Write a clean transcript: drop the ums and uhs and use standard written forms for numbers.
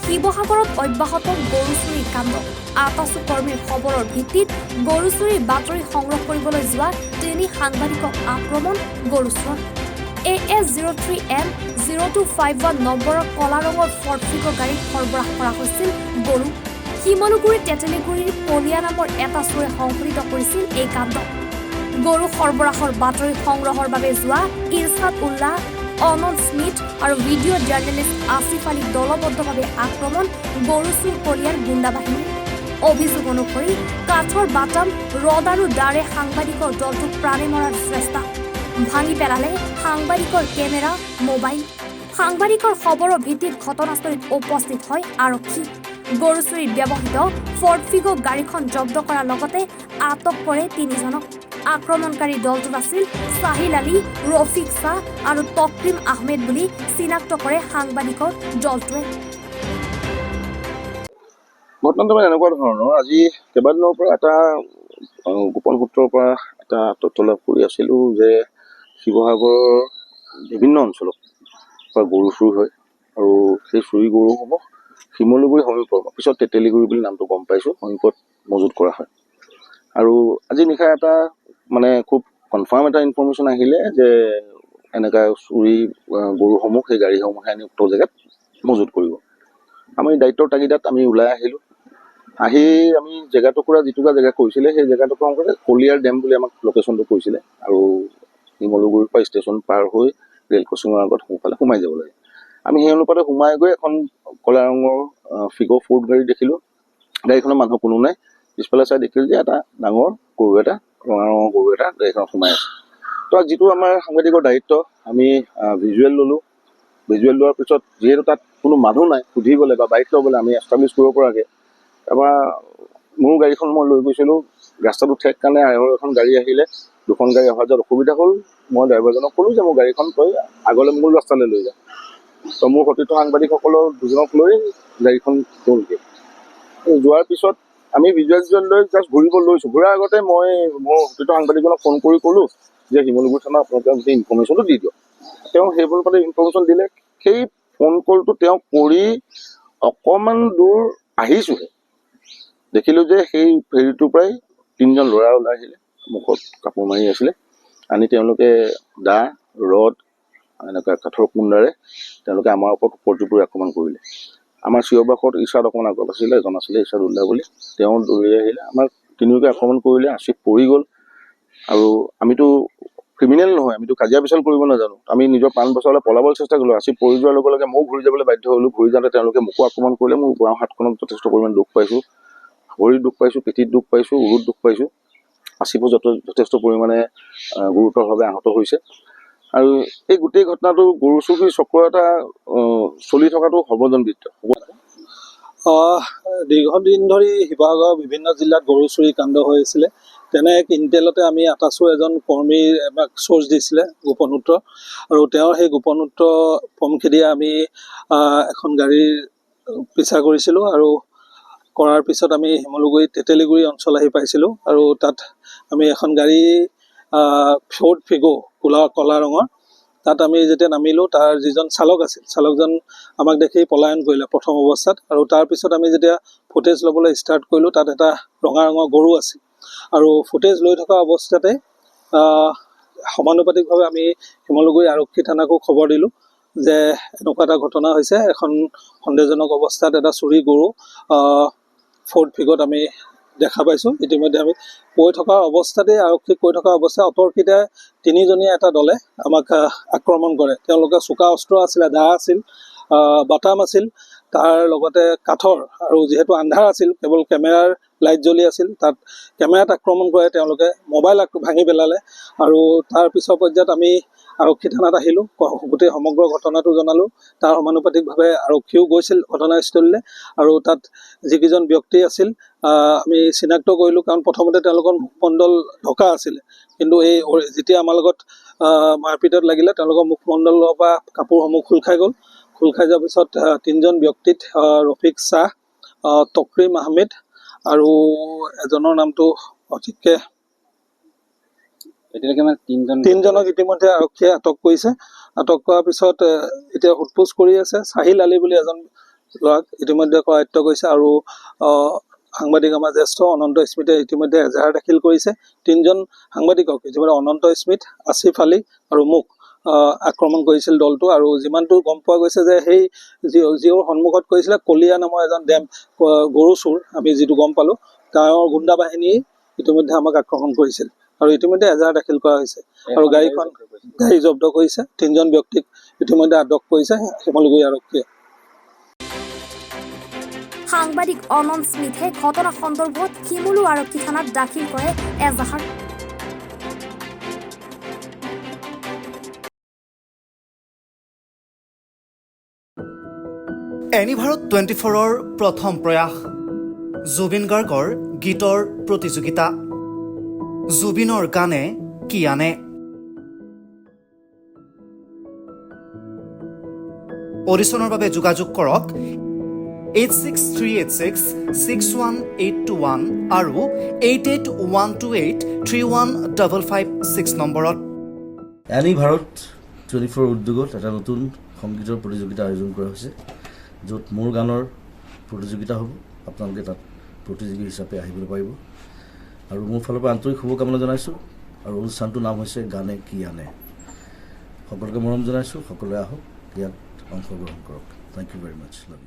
শিৱসাগৰত অব্যাহত গৰু চুৰিৰ কাণ্ড। আটাচু কৰ্মীৰ খবৰৰ ভিত্তিত গৰু চুৰিৰ বাতৰি সংগ্ৰহ কৰিবলৈ যোৱা 3 সাংবাদিকক আক্ৰমণ গৰু চোৰত। AS03M0251 নম্বৰৰ কলা ৰঙৰ ফৰ্ড ফিগো গাড়ীত সৰবৰাহ কৰা হৈছিল গৰু। শিমলুগুৰি তেতেলীগুৰিৰ পলিয়া নামৰ এটা চোৰে সংঘটিত কৰিছিল এই কাণ্ড। গৰু সৰবৰাহৰ বাতৰি সংগ্ৰহৰ বাবে যোৱা ইৰছাদ উল্লাহ, অনন্ত স্মিথ আৰু ভিডিঅ' জাৰ্নেলিষ্ট আসিফ আলী দলবদ্ধভাৱে আক্ৰমণ গৰু চুৰ পলিয়াৰ গুণ্ডা বাহিনী। অভিযোগ অনুসৰি কাঠৰ বাটাম, ৰড আৰু দাৰে সাংবাদিকৰ দলটোক প্ৰাণে মৰাৰ চেষ্টা। ভাঙি পেলালে সাংবাদিকৰ কেমেৰা, মোবাইল। সাংবাদিকৰ খবৰৰ ভিত্তিত ঘটনাস্থলীত উপস্থিত হয় আৰক্ষী। গৰু চুৰিত ব্যৱহৃত ফৰ্ড ফিগো গাড়ীখন জব্দ কৰাৰ লগতে আটক কৰে 3জনক। আক্ৰমণকাৰী দলটোত আছিল সাহিল আলী, ৰফিক শ্বাহ আৰু তকৰিম আহমেদ বুলি চিনাক্ত কৰে সাংবাদিকৰ দলটোৱে। ঘটনাটো এনেকুৱা ধৰণৰ, আজি কেইবাদিনৰ পৰা এটা গোপন সূত্ৰৰ পৰা এটা তথ্য লাভ কৰি আছিলোঁ যে শিৱসাগৰৰ বিভিন্ন অঞ্চলত গৰু চুৰ হয় আৰু সেই চুৰি গৰুসমূহ শিমলুগুৰি সমীপৰ, পিছত তেতেলীগুৰি বুলি নামটো গম পাইছোঁ, সমীপত মজুত কৰা হয়। আৰু আজি নিশা এটা খুব কনফাৰ্ম এটা ইনফৰ্মেশ্যন আহিলে যে এনেকুৱা চুৰি গৰুসমূহ সেই গাড়ীসমূহে আনি উক্ত জেগাত মজুত কৰিব। আমি দায়িত্বৰ তাগিদাত আমি ওলাই আহিলোঁ। আহি আমি জেগা টুকুৰা যিটুকুৰা জেগা কৈছিলে সেই জেগা টুকুৰা কলিয়াৰ ডেম বুলি আমাক লোকেশ্যনটো কৈছিলে আৰু শিমলুগুৰিৰ পৰা ষ্টেচন পাৰ হৈ ৰেল ক্ৰছিঙৰ আগত সোঁফালে সোমাই যাব লাগে। আমি সেই অনুপাতে সোমাই গৈ এখন কলা ৰঙৰ ফিগো ফৰ্ড গাড়ী দেখিলোঁ। গাড়ীখনৰ মানুহ কোনো নাই। পিছফালে চাই দেখিলোঁ যে এটা ডাঙৰ গৰু এটা, ৰঙা ৰঙৰ গৰু এটা গাড়ীখনত সোমাই আছে। তো যিটো আমাৰ সাংবাদিকৰ দায়িত্ব, আমি ভিজুৱেল ল'লোঁ। ভিজুৱেল লোৱাৰ পিছত যিহেতু তাত কোনো মানুহ নাই সুধিবলৈ বা বাইক ল'বলৈ, আমি এষ্টাব্লিছ কৰিব পৰাকৈ, তাৰপৰা মোৰ গাড়ীখন মই লৈ গৈছিলোঁ। ৰাস্তাটো ঠেক কাৰণে আৰু এখন গাড়ী আহিলে, 2খন গাড়ী অহা যোৱাত অসুবিধা হ'ল। মই ড্ৰাইভাৰজনক ক'লোঁ যে মোৰ গাড়ীখন তই আগলৈ মূল ৰাস্তালৈ লৈ যা। তো মোৰ সতীৰ্থ সাংবাদিকসকলৰ 2জনক লৈ গাড়ীখন গ'লগৈ। যোৱাৰ পিছত আমি ভিজুৱেল লৈ জাষ্ট ঘূৰিব লৈছোঁ। ঘূৰাৰ আগতে মই মোৰ সতীৰ্থ সাংবাদিকজনক ফোন কৰি ক'লোঁ যে শিমলুগুৰি থানা আপোনালোকে গোটেই ইনফৰ্মেশ্যনটো দি দিয়ক। তেওঁ সেই অনুপাতে ইনফৰ্মেশ্যন দিলে। সেই ফোন কলটো তেওঁ কৰি অকণমান দূৰ আহিছোঁহে, দেখিলোঁ যে সেই ফেৰীটোৰ পৰাই 3জন ল'ৰা ওলাই আহিলে, মুখত কাপোৰ মাৰি আছিলে। আনি তেওঁলোকে দা, ৰড, এনেকুৱা কাঠৰ কুণ্ডাৰে তেওঁলোকে আমাৰ ওপৰত উপৰ্যুপৰি আক্ৰমণ কৰিলে। আমাৰ চিঞৰ বাখত ইৰছাদ অকণমান আগত আছিলে, এজন আছিলে ইৰছাদ উল্লাহ বুলি, তেওঁ দৌৰি আহিলে, আমাক তিনিওকে আক্ৰমণ কৰিলে। আসিফ পৰি গ'ল। আৰু আমিতো ক্ৰিমিনেল নহয়, আমিতো কাজিয়া পেচাল কৰিব নাজানো। আমি নিজৰ প্ৰাণ বচাবলৈ পলাবলৈ চেষ্টা কৰিলোঁ। আসিফ পৰি যোৱাৰ লগে লগে ময়ো ঘূৰি যাবলৈ বাধ্য হ'লোঁ। ঘূৰি যাওঁতে তেওঁলোকে মোকো আক্ৰমণ কৰিলে। মোৰ বাওঁ হাতখনত যথেষ্ট পৰিমাণে দুখ পাইছোঁ, ভৰিত দুখ পাইছোঁ, পিঠিত দুখ পাইছোঁ, উৰুত দুখ পাইছোঁ। আসিফো যথেষ্ট পৰিমাণে গুৰুতৰভাৱে আহত হৈছে। আৰু এই গোটেই ঘটনাটো গৰু চুৰি চক্ৰ এটা চলি থকাটো সৰ্বজনবিদিত। দীৰ্ঘদিন ধৰি শিৱসাগৰৰ বিভিন্ন জিলাত গৰু চুৰি কাণ্ড হৈ আছিলে। তেনে এক ইণ্টেলতে আমি আটাচু এজন কৰ্মীৰ আমাক চ'ৰ্চ দিছিলে গোপন সূত্ৰ, আৰু তেওঁৰ সেই গোপন সূত্ৰ পম খেদিয়ে আমি এখন গাড়ীৰ পিছা কৰিছিলোঁ। আৰু কৰাৰ পিছত আমি শিমলুগুৰি তেতেলীগুৰি অঞ্চল আহি পাইছিলোঁ। আৰু তাত আমি এখন গাড়ী ফৰ্ড ফিগো কলা ৰঙৰ, তাত আমি যেতিয়া নামিলোঁ, তাৰ যিজন চালক আছিল, চালকজন আমাক দেখি পলায়ন কৰিলে প্ৰথম অৱস্থাত। আৰু তাৰপিছত আমি যেতিয়া ফুটেজ ল'বলৈ ষ্টাৰ্ট কৰিলোঁ, তাত এটা ৰঙা ৰঙৰ গৰু আছিল। আৰু ফুটেজ লৈ থকা অৱস্থাতে সমানুপাতিকভাৱে আমি শিমলুগুৰি আৰক্ষী থানাকো খবৰ দিলোঁ যে এনেকুৱা এটা ঘটনা হৈছে, এখন সন্দেহজনক অৱস্থাত এটা চুৰি গৰু ফৰ্ড ফিগোত আমি দেখা পাইছোঁ। ইতিমধ্যে আমি কৈ থকা অৱস্থাতেই, আৰক্ষীক কৈ থকা অৱস্থাত অতৰ্কিতে 3জনীয়া এটা দলে আমাক আক্ৰমণ কৰে। তেওঁলোকে চোকা অস্ত্ৰ আছিলে, দা আছিল, বাটাম আছিল, তাৰ লগতে কাঠৰ, আৰু যিহেতু আন্ধাৰ আছিল, কেৱল কেমেৰাৰ লাইট জ্বলি আছিল, তাত কেমেৰাত আক্ৰমণ কৰে তেওঁলোকে, মোবাইল ভাঙি পেলালে। আৰু তাৰ পিছৰ পৰ্যায়ত আমি আৰক্ষী থানাত আহিলোঁ, গোটেই সমগ্ৰ ঘটনাটো জনালোঁ। তাৰ সমানুপাতিকভাৱে আৰক্ষীও গৈছিল ঘটনাস্থলীলৈ, আৰু তাত যিকেইজন ব্যক্তি আছিল আমি চিনাক্ত কৰিলোঁ। কাৰণ প্ৰথমতে তেওঁলোকৰ মুখমণ্ডল ঢকা আছিলে, কিন্তু এই যেতিয়া আমাৰ লগত মাৰপিটত লাগিলে, তেওঁলোকৰ মুখমণ্ডলৰ পৰা কাপোৰসমূহ খোল খাই গ'ল। খোল খাই যোৱাৰ পিছত 3জন ব্যক্তিত ৰফিক শ্বাহ, তকৰিম আহমেদ আৰু এজনৰ নামটো সঠিককৈ তিনিজনক ইতিমধ্যে আৰক্ষীয়ে আটক কৰিছে। আটক কৰাৰ পিছত এতিয়া সোধপোছ কৰি আছে। সাহিল আলী বুলি এজন ল'ৰাক ইতিমধ্যে কৰায়ত্ব কৰিছে আৰু সাংবাদিক আমাৰ জ্যেষ্ঠ অনন্ত স্মিথে ইতিমধ্যে এজাহাৰ দাখিল কৰিছে। 3জন সাংবাদিকক ইতিমধ্যে অনন্ত স্মিথ, আসিফ আলী আৰু মোক আক্ৰমণ কৰিছিল দলটো। আৰু যিমানটো গম পোৱা গৈছে যে সেই যিওৰ সন্মুখত কৰিছিলে কলিয়া নামৰ এজন গৰু চোৰ, আমি যিটো গম পালোঁ, তেওঁৰ গুণ্ডা বাহিনীয়ে ইতিমধ্যে আমাক আক্ৰমণ কৰিছিল আৰু ইতিমধ্যে এজাহাৰ দাখিল কৰা হৈছে আৰু গাড়ী জব্দ কৰিছে। 3জন ব্যক্তিক ইতিমধ্যে আটক কৰিছে শিমলুগুৰি আৰক্ষীয়ে। সাংবাদিক অনন্ত স্মিথে ঘটনা সন্দৰ্ভত শিমলু আৰক্ষী থানাত দাখিল কৰে এজাহাৰ। এনিভাৰত 24ৰ প্ৰথম প্ৰয়াস জুবিন গাৰ্গৰ গীতৰ প্ৰতিযোগিতা। জুবিনৰ গানে কি আনে। অডিশ্যনৰ বাবে যোগাযোগ কৰক 8638661821 আৰু 8812831556 নম্বৰত। এনিভাৰত 24 উদ্যোগত এটা নতুন সংগীতৰ প্ৰতিযোগিতা আয়োজন কৰা হৈছে, য'ত মোৰ গানৰ প্ৰতিযোগিতা হ'ব। আপোনালোকে তাত প্ৰতিযোগী হিচাপে আহিবলৈ পাৰিব আৰু মোৰ ফালৰ পৰা আন্তৰিক শুভকামনা জনাইছোঁ। আৰু অনুষ্ঠানটোৰ নাম হৈছে গানে কি আনে। সকলোকে মৰম জনাইছোঁ, সকলোৱে আহক, ইয়াত অংশগ্ৰহণ কৰক। Thank you very much. Love U.